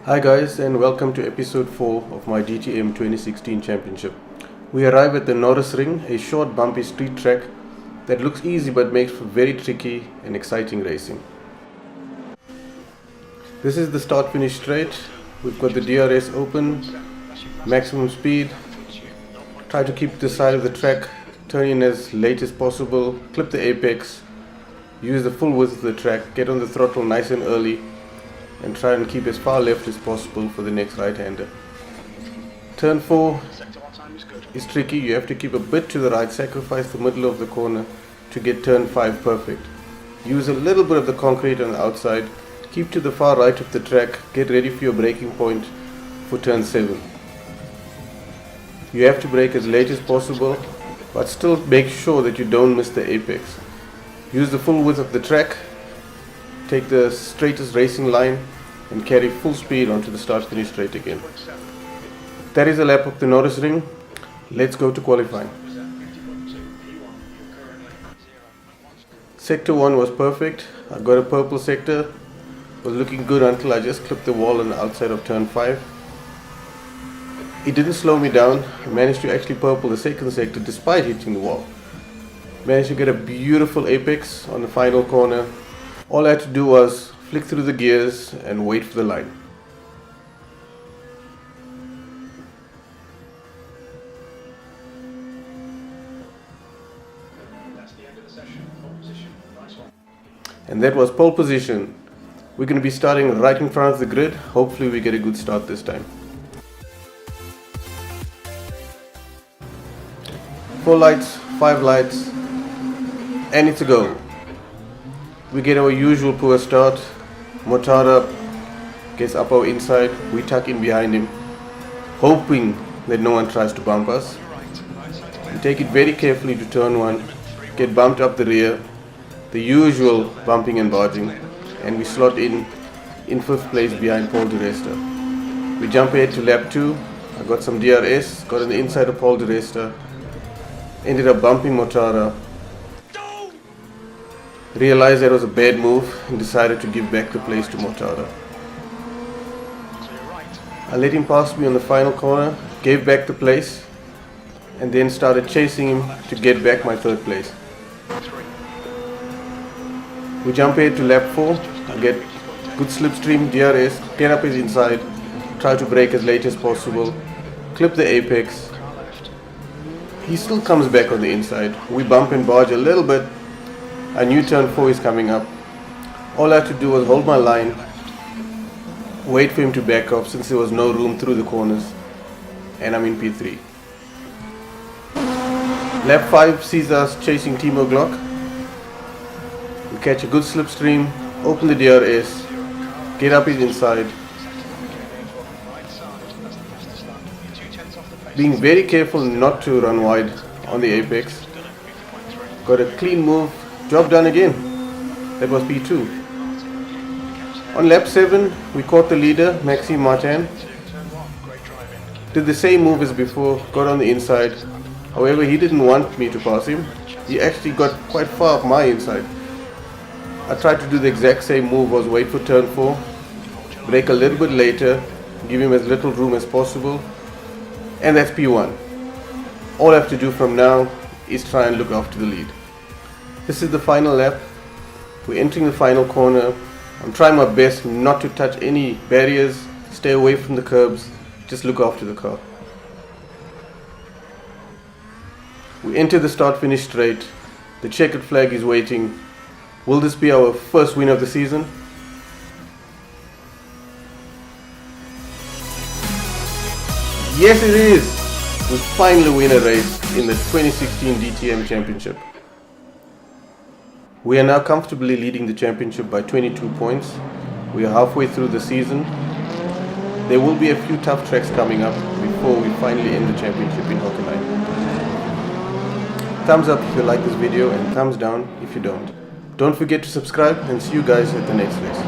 Hi guys, and welcome to episode 4 of my DTM 2016 championship. We arrive at the Norisring, a short bumpy street track that looks easy but makes for very tricky and exciting racing. This is the start finish straight. We've got the DRS open, maximum speed. Try to keep the side of the track, turn in as late as possible, clip the apex, use the full width of the track, get on the throttle nice and early, and try and keep as far left as possible for the next right-hander. Turn 4 is tricky. You have to keep a bit to the right, sacrifice the middle of the corner to get turn 5 perfect. Use a little bit of the concrete on the outside, keep to the far right of the track, get ready for your braking point for turn 7. You have to brake as late as possible, but still make sure that you don't miss the apex. Use the full width of the track, take the straightest racing line and carry full speed onto the start finish straight again. That is a lap of the Norisring. Let's go to qualifying. Sector 1 was perfect. I got a purple sector. Was looking good until I just clipped the wall on the outside of turn 5. It didn't slow me down. I managed to actually purple the second sector despite hitting the wall. Managed to get a beautiful apex on the final corner. All I had to do was flick through the gears and wait for the line. And that was pole position. We're going to be starting right in front of the grid. Hopefully we get a good start this time. 4 lights, 5 lights, and it's a go. We get our usual poor start. Mortada gets up our inside. We tuck in behind him, hoping that no one tries to bump us. We take it very carefully to turn 1, get bumped up the rear, the usual bumping and barging, and we slot in 5th place behind Paul di Resta. We jump ahead to lap 2. I got some DRS, got on the inside of Paul di Resta, ended up bumping Mortada. Realized that was a bad move and decided to give back the place to Mortada. I let him pass me on the final corner, gave back the place, and then started chasing him to get back my 3rd place. We jump ahead to lap 4, I get good slipstream, DRS, get up his inside, try to brake as late as possible, clip the apex. He still comes back on the inside. We bump and barge a little bit. I knew turn 4 is coming up. All I had to do was hold my line, wait for him to back off since there was no room through the corners, and I'm in P3. Lap 5 sees us chasing Timo Glock. We catch a good slipstream, open the DRS, get up his inside. Being very careful not to run wide on the apex. Got a clean move. Job done again. That was P2. On lap 7, we caught the leader, Maxime Martin. Did the same move as before, got on the inside. However, he didn't want me to pass him. He actually got quite far off my inside. I tried to do the exact same move, was wait for turn 4, brake a little bit later, give him as little room as possible, and that's P1. All I have to do from now is try and look after the lead. This is the final lap. We're entering the final corner. I'm trying my best not to touch any barriers, stay away from the curbs, just look after the car. We enter the start finish straight. The checkered flag is waiting. Will this be our first win of the season? Yes, it is! We finally win a race in the 2016 DTM championship. We are now comfortably leading the championship by 22 points. We are halfway through the season. There will be a few tough tracks coming up before we finally end the championship in Hockenheim. Thumbs up if you like this video and thumbs down if you don't. Don't forget to subscribe and see you guys at the next race.